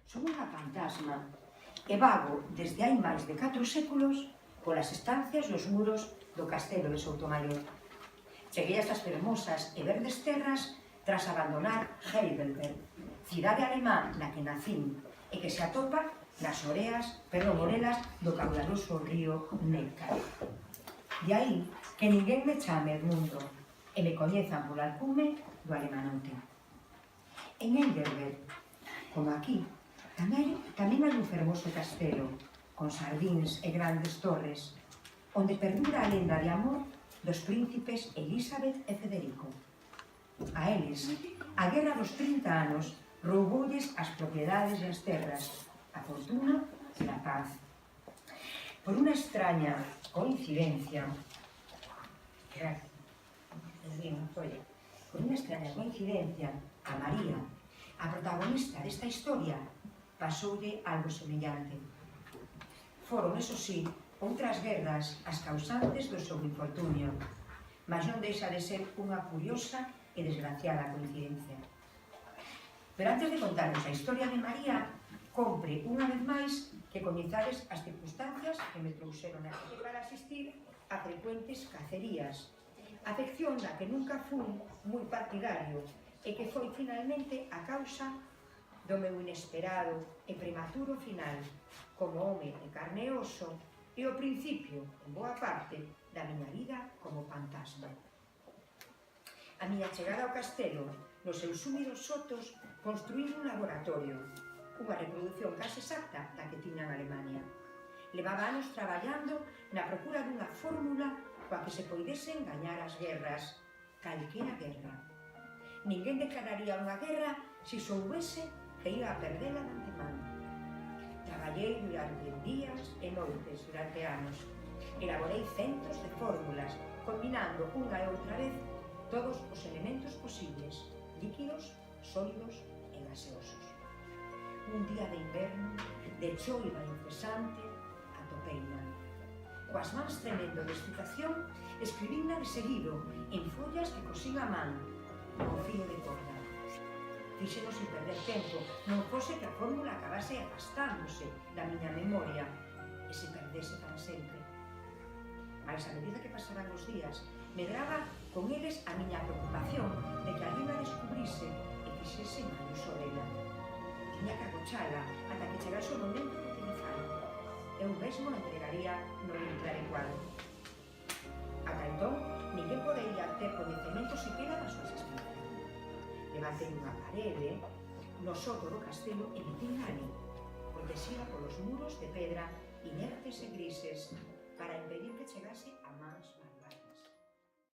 Son unha fantasma e vago desde hai máis de 4 séculos polas estancias e os muros do castelo de Soutomaior. Cheguei a estas fermosas e verdes terras tras abandonar Heidelberg, cidade alemá na que nacín e que se atopa nas orelas do caudaloso río Neckar. De aí que ninguén me chame Edmundo e me coñezan polo alcume do alemanote. En Heidelberg, como aquí, tamén hai un fermoso castelo, con sardíns e grandes torres, onde perdura a lenda de amor dos príncipes Elizabeth e Federico. A eles, a guerra dos 30 anos rouboulles as propiedades e as terras, a fortuna e a paz. Por unha extraña coincidencia, a María, a protagonista desta historia, pasoulle algo semellante. Foron, eso sí, outras guerras as causantes do seu infortunio, mas non deixa de ser unha curiosa e desgraciada coincidencia. Pero antes de contarnos a historia de María, compre unha vez máis que coñezades as circunstancias que me trouxeron aquí para asistir a frecuentes cacerías, afección da que nunca fui moi partidario e que foi finalmente a causa do meu inesperado e prematuro final como home de carne e oso e o principio, en boa parte, da miña vida como fantasma. A miña chegada ao castelo, nos seus húmidos sotos, construín un laboratorio, unha reproducción case exacta da que tiña en Alemania. Levaba anos traballando na procura dunha fórmula coa que se poidesen gañar as guerras, calquera guerra. Ninguén declararía unha guerra se soubese que iba a perdela de antemán. Traballei durante días e noites, durante anos. Elaborei centos de fórmulas, combinando unha e outra vez todos os elementos posibles, líquidos, sólidos e gaseosos. Un día de inverno, de choiva incesante, atopeina. Coas mans tremendo de excitación, escribina de seguido en follas que cosín a man, con fío de corda. Fíxeno sin perder tempo, non fose que a fórmula acabase afastándose da miña memoria e se perdese para sempre. Mais a medida que pasaban os días, medraba con eles a miña preocupación de que alguén a descubrise e fixese mal uso dela. Tiña que agochala ata que chegase o momento de utilizarla. Eu mesmo a entregaría no intraecuado. Ata entón, ninguén podería ter coñecemento siquiera das súas escritas. Levantei unha parede no soto do castelo e metín ali, protexida polos muros de pedra inertes e grises, para impedir que chegase